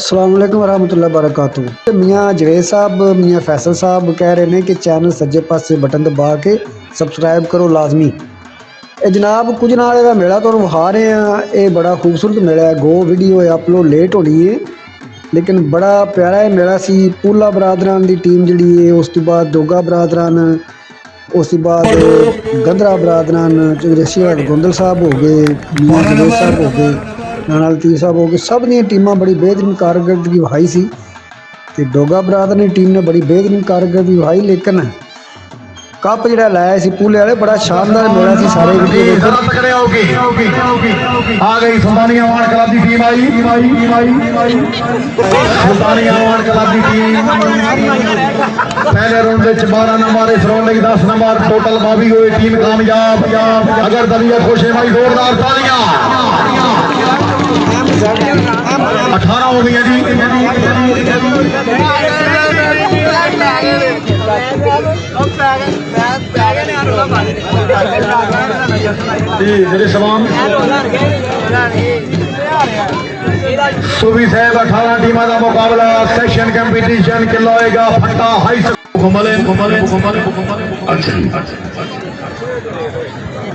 अस्सलाम वालेकुम वरहमतुल्लाहि वबरकातुहू। मियाँ जवेद साहब मियाँ फैसल साहब कह रहे हैं कि चैनल सज्जे पासे बटन दबा के सबसक्राइब करो लाजमी। जनाब कुछ नाल दा मेला तुहानूं विखा रहे हैं। ये बड़ा खूबसूरत मेला है। गो वीडियो अपलोड लेट होनी है लेकिन बड़ा प्यारा है मेला सी। पूला बरादरान की टीम जी है, उस तो बाद दोगा बरादरान, उस तो बाद गंधरा बरादरान, रशिया गोंदल साहब हो गए, मियाँ जवेद साहब हो गए, राणा लतीफ़ साहब हो गए। सब दी टीमां बड़ी बेहतरीन कारकरदगी विखाई सी ते डोगा बरादर की टीम ने बड़ी बेहतरीन कारकरदगी विखाई। लेकिन कप जो लाया सी पूले वाले बड़ा शानदार मेला सी। सारे वीडियो देखो। आ गई सुल्तानिया वार्ड क्लब की टीम आई सुल्तानिया वार्ड क्लब की टीम पहले राउंड 12 नंबर, इस राउंड 10 नंबर, टोटल 22 हुई। टीम कामयाब। अगर दलिया खुश है भाई, जोरदार तालियां। 18 हो गई जी। मेरे सलाम सुबी साहब 18 टीम का मुकाबला सेशन कंपटीशन खिलाएगा फट्टा हाई स्कूल।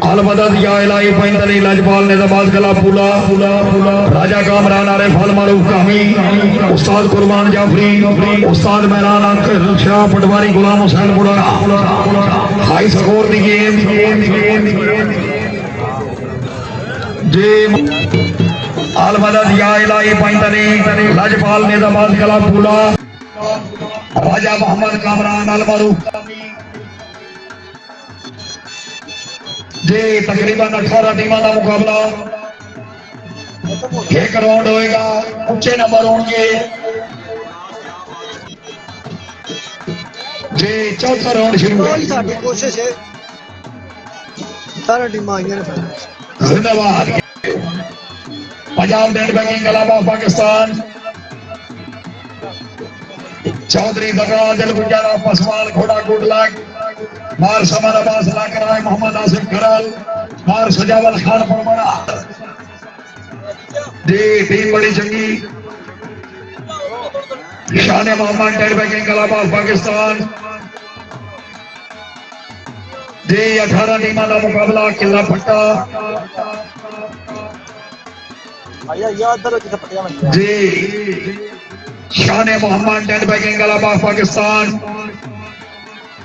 अलमदद या इलाही पैंतली लजपाल निजामात कला पुला राजा कामरान आरिफ अल मारूफ कामी, उस्ताद कुर्बान जाफरी, उस्ताद मेहरान अंकल शाह पटवारी, गुलाम हुसैन बुढ़ा हाई स्कोर दी गेम जी। अलमदद या इलाही पैंतली लजपाल निजामात कला पुला राजा मोहम्मद कामरान अल मारूफ जी। तकरीबन 18 टीम का मुकाबला, एक राउंड होएगा, ऊंचे नंबर होंगे जी। चौथा राउंड शुरू है। कोशिश है सारा टीम आई जिंदाबाद पंजाब नेट बैंकिंग इलाहाबाद पाकिस्तान। चौधरी दगा दिल गुजारा पसवाल घोड़ा गुड लक मार समर अब्बास लाकराय मोहम्मद आसिफ खरल मार सजावल खान परमड़ा जी। टीम बड़ी चंगी शान मोहम्मद नेट बैंकिंग इलाहाबाद पाकिस्तान जी। 18 टीम का मुकाबला किला फट्टा जी। शान मोहम्मद नेट बैंकिंग इलाहाबाद पाकिस्तान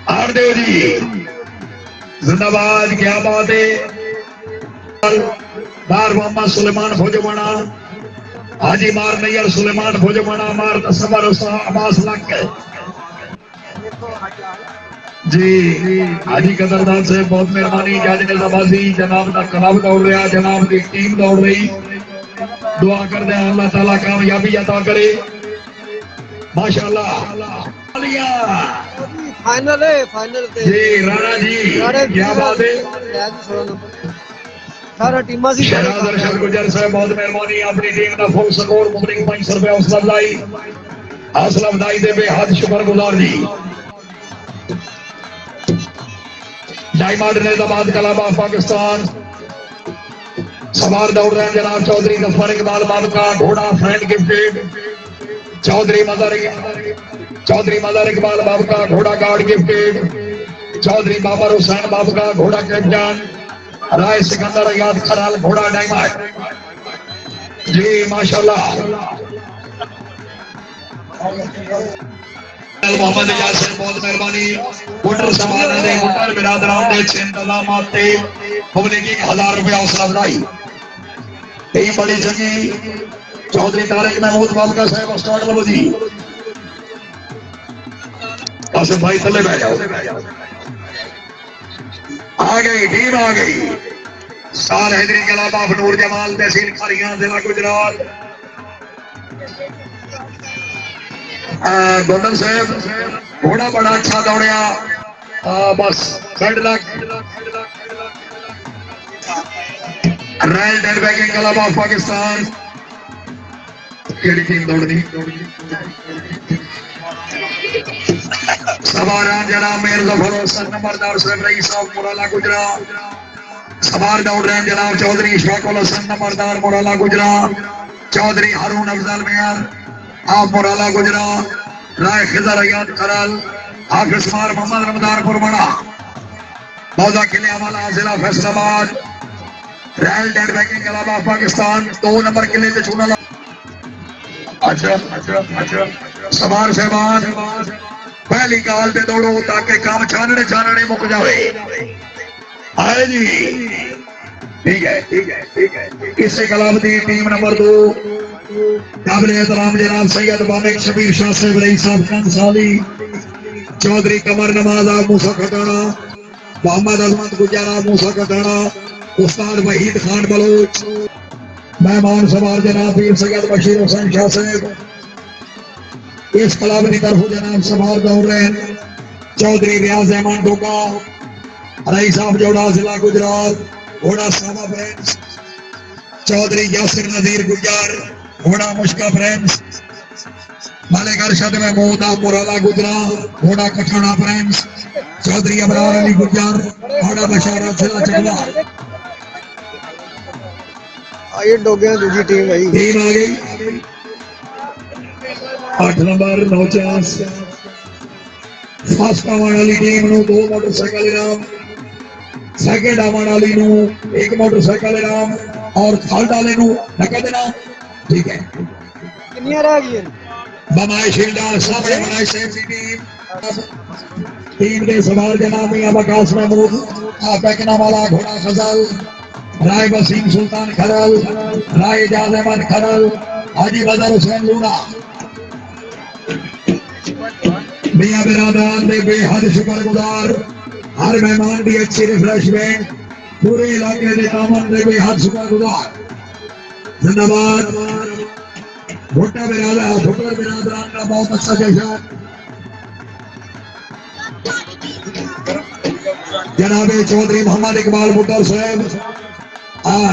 आरदेव जी जिंदाबाद। क्या बात है। बार मोहम्मद सुलेमान फौजवाना हाजी मार नैयर सुलेमान फौजवाना मार तस्वर अब्बास लक जी। हाजी कदरदान से बहुत मेहरबानी। जज निजाबाजी जनाब का कलाब दौड़ रहा, जनाब की टीम दौड़ रही। दुआ करते हैं अल्लाह ताला कामयाबी अता करे माशाअल्लाह। फाइनल है फाइनल जी राणा जी क्या बात है। सारा टीम सी शहनाज अरशद गुजर साहब बहुत मेहरबानी। अपनी टीम का फुल स्कोर मुबरिक 500 रुपया हौसला अफजाई दे बेहद शुक्रगुजार जी। डायमंड निजामात कलाबा पाकिस्तान सवार दौड़ रहे हैं जनाब चौधरी गफ्फार इकबाल बाबका घोड़ा friend gifted Chaudhary mother Iqbal बाबका घोड़ा गार्ड गिफ्टेड चौधरी बाबर हुसैन बाबका घोड़ा कैप्टन राय सिकंदर याद खराल घोड़ा डायमंड जी माशाल्लाह। मोहम्मद यासिर बहुत मेहरबानी। वोटर समाज ने वोटर बिरादरान ने इंतजामात ते पब्लिक 1000 रुपया हौसला अफजाई। टीम बड़ी चंगी चौधरी तारिक महमूद बाबका साहब स्टार्ट लो जी। कासिम भाई थले बैठ जाओ। आ गई टीम आ गई। साल हैदरी कलाबा नूर जमाल तहसील खारियां जिला गुजरात। गोंदल साहब घोड़ा बड़ा अच्छा दौड़िया बस head luck royal net banking कलाबा पाकिस्तान केड़ी टीम दौड़नी सवार जनाब मेर जफर हुसैन नंबरदार साहब रईस साहब मुराला गुजरात। सवार दौड़ रहे हैं जनाब चौधरी इशफाकुल हसन नंबरदार मुराला गुजरात। चौधरी हारून अफजल मियां आप मुराला गुजरात राय खिजर अयाद करल हाफिज मार मोहम्मद रमदान पुरमणा मौजा किले वाला जिला फैसलाबाद रॉयल डेड बैंकिंग के अलावा पाकिस्तान 2 नंबर किले से छूना अच्छा सवार शहबान पहली गाल पे दौड़ो ताकि काम छानने छानने मुक जाए आए जी ठीक है इससे कलावती टीम नंबर 2 काबिल एहतराम जनाब सैयद बामिक शबीर शाह साहब रईस साहब कंसाली चौधरी कमर नमाज आप मूसा खटाना मोहम्मद अजमत गुजारा मूसा खटाना उस्ताद वहीद खान बलोच मेहमान सवार जनाब पीर सैयद बशीर हुसैन शाह साहब इस क्लब की तरफ जनाब सवार दौड़ रहे हैं चौधरी रियाज अहमद डोका रई साहब जोड़ा जिला गुजरात घोड़ा सामा फ्रेंड्स चौधरी यासिर नजीर गुजार घोड़ा मुश्का फ्रेंड्स मालिक अरशद महमूद मुराला गुजरात घोड़ा कठाना फ्रेंड्स चौधरी अबरार अली गुजार घोड़ा बशारा जिला चकला ये डोगे दूसरी टीम भाई टीम आ गई 8 नंबर 49 फर्स्ट आवन वाली टीम नु 2 मोटरसाइकिल इनाम सेकंड आवन वाली नु 1 मोटरसाइकिल इनाम और थर्ड वाले नु नकद इनाम ठीक है कितनी रह गई बमाई शील्डर सामने बनाई सेफ टीम के सवार जनाब मियां वकास महमूद पैकना वाला घोड़ा फजल राय वसीम सुल्तान खरल राय एजाज अहमद खरल हाजी बदर हुसैन लूना मियां बिरादरान दे बेहद शुक्रगुजार हर मेहमान की अच्छी रिफ्रेशमेंट पूरे इलाके के दामन दे बेहद शुक्रगुजार धन्यवाद भुट्टा बिरादरान का बहुत अच्छा जश्न जनाबे चौधरी मोहम्मद इकबाल भुट्टर साहब 16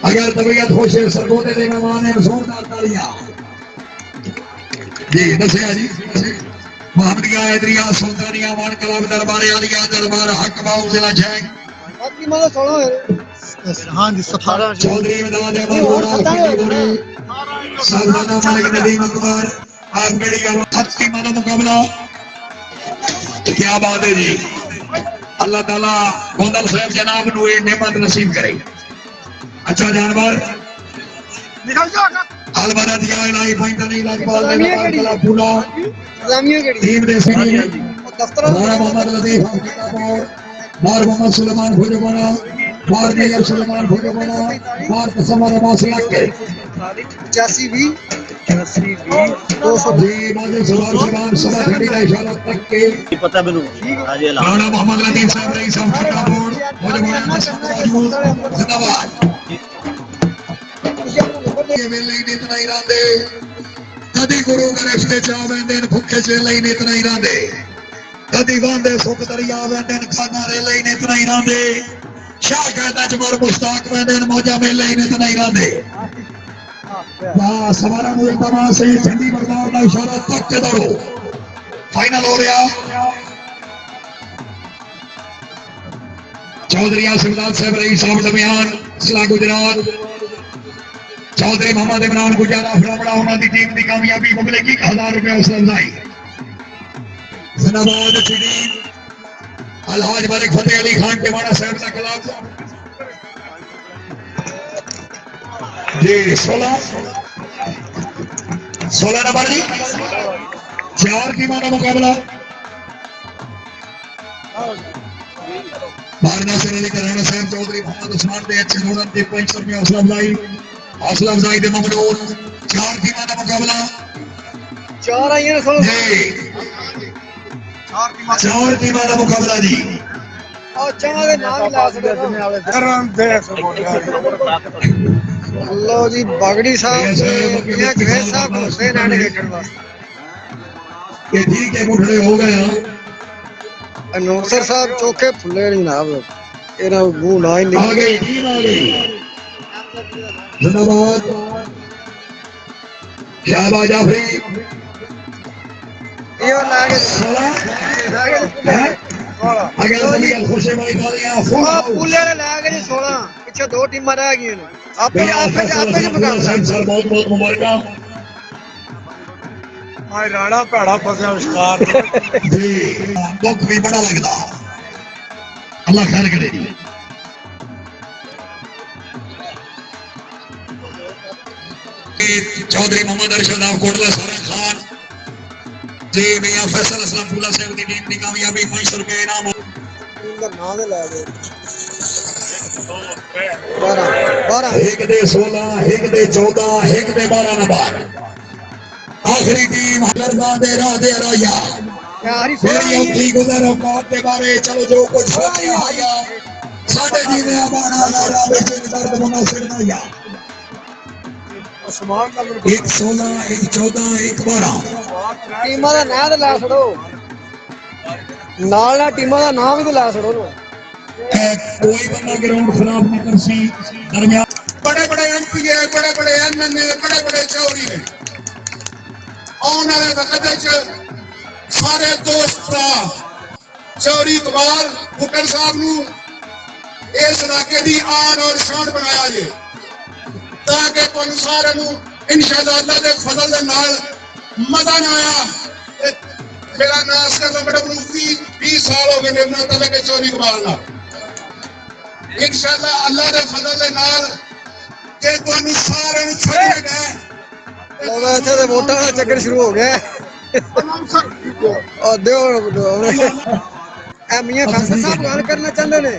अगर तबीयत खुश है सरगोटे के मेहमान है जोरदार तालियां जी दसिया जी मोहम्मदिया इदरिया सुल्तानिया मान कलाम दरबार आलिया दरबार हक बाउ जिला जैन बाकी मतलब 16 हां जी 17 चौधरी मैदान है सालना मालिक नदीम अकबर आप मेरी हत्ती माना मुकाबला क्या बात है जी अल्लाह ताला गोंदल साहब जनाब नु ये नेमत नसीब करे अच्छा जानवर अलबदा दिया इलाही पॉइंट नहीं लाजपाल ने कला पूरा इस्लामिया केड़ी टीम दे सही दफ्तर राणा मोहम्मद लतीफ मार मोहम्मद सुलेमान भोजबना मार मेयर सुलेमान भोजबना मार तसमर अब्बास लक्के 85 भी 200 जी माजे सवार सवार सभा खड़ी का इशारा तक के पता बिनु आज ये राणा मोहम्मद लतीफ साहब रईस साहब खटापुर भोजबना जिंदाबाद ये वेले इतना ही रांदे कदी गुरु गणेश ते चा वेंदे भुखे चेले इतना ही रांदे कदी वांदे सुख दरिया वेंदे खाना रेले इतना ही रांदे शाह कहता जबर मुश्ताक वेंदे मौजा मेले इतना ही रांदे वाह सवारा मुझे तमाम से झंडी बरदार का इशारा तक के दौड़ो फाइनल हो गया चौधरी आसिफलाल साहब रईस साहब दरमियान जिला गुजरात चौधरी मोहम्मद इमरान गुजारा फरामड़ा उन्होंने टीम की कामयाबी को मिलेगी 1000 रुपया हौसला अफजाई जिंदाबाद टीम अलहाज मलिक फतेह अली खान टेवाड़ा साहब का खिलाफ जी 16 नंबर जी 4 टीमों का मुकाबला भारना से अली कराना साहब चौधरी मोहम्मद उस्मान दे अच्छे नोड़न दे 500 रुपया हौसला अफजाई दे ममनून 4 टीमों का मुकाबला 4 आई है 16 4 टीमों का मुकाबला जी और चना के नाम ला सकते करन दे अल्लाह जी बागड़ी साहब ये ग्रेस साहब हुसैन आने के खेल वास्ते ये ठीक है मुठड़े हो गए नौसर साहब चौके फुले नहीं ना एना मुंह ना ही आ गई टीम आ गई जिंदाबाद शाहबाज जाफरी ये लागे ਅਗਰ ਦੁਨੀਆ ਖੁਸ਼ੇ ਵਾਲੀ ਗਾਲੀਆਂ ਫੁੱਲ ਪੁੱਲੇ ਵਾਲੇ ਲੈ ਗਏ ਜੀ 16 ਪਿੱਛੇ 2 ਟੀਮਾਂ ਰਹਿ ਗਈਆਂ ਨੇ ਆਪੇ ਮੀਆਂ ਆਪੇ ਫੈਸਲ ਆਪੇ ਅਸਲਮ ਪੂਲਾ ਸਾਹਿਬ ਸਰ ਬਹੁਤ ਬਹੁਤ ਮੁਬਾਰਕਾਂ ਆ ਰਾਣਾ ਭੈੜਾ ਫਸਿਆ ਵਿਸ਼ਕਾਰ ਜੀ ਦੁੱਖ ਵੀ ਬੜਾ ਲੱਗਦਾ ਅੱਲਾ ਖੈਰ ਕਰੇ ਜੀ चौधरी मोहम्मद अरशद कोटला सारा खान जी मियां फैसल असलम फूला साहब की टीम की कामयाबी 500 रुपए इनाम ਨਾਂ ਦੇ ਲੈ ਗਏ 12 एक दे 16 एक दे 14 एक दे 12 नंबर आखिरी टीम हरदा दे राह दे रोया ਯਾਰੀ मेरी औखी गुजर औकात के बारे चलो जो कुछ हो गया साडे जीने आबाना लाला बेच दर्द बना सिरना या ਸਮਾਨ ਦਾ एक 16 एक 14 एक 12 ਟੀਮਾਂ ਦਾ ਨਾਂ ਤੇ ਲੈ ਛੜੋ ਨਾਲ ਨਾਲ ਟੀਮਾਂ ਦਾ ਨਾਮ ਵੀ ਤੇ ਲੈ ਛੜੋ ਨੂੰ कोई बंदा ग्राउंड खराब नहीं कर सी दरमियान बड़े बड़े एमपीए बड़े बड़े एमएनए बड़े बड़े चौधरी ने आने वाले वक्त सारे दोस्त चौधरी इकबाल भुट्टन साहब नू इस इलाके की आन और शान बनाया जे ताकि तुम सारे नू इंशाअल्लाह अल्लाह दे फजल दे नाल मजा ना आया मेरा नाम करना बड़ा मुफ्ती 20 साल हो गए मेरे नाल तलक चौधरी इकबाल ना इंशाअल्लाह अल्लाह दे फजल दे नाल कि तुम सारे नू छड्ड गए ਉਹਦਾ ਇੱਥੇ ਤੇ ਵੋਟਾਂ ਦਾ ਚੱਕਰ ਸ਼ੁਰੂ ਹੋ ਗਿਆ ਉਹ ਦਿਓ ਇਹ ਮੀਆਂ ਖਾਨ ਸਾਹਿਬ ਗੱਲ ਕਰਨਾ ਚਾਹੁੰਦੇ ਨੇ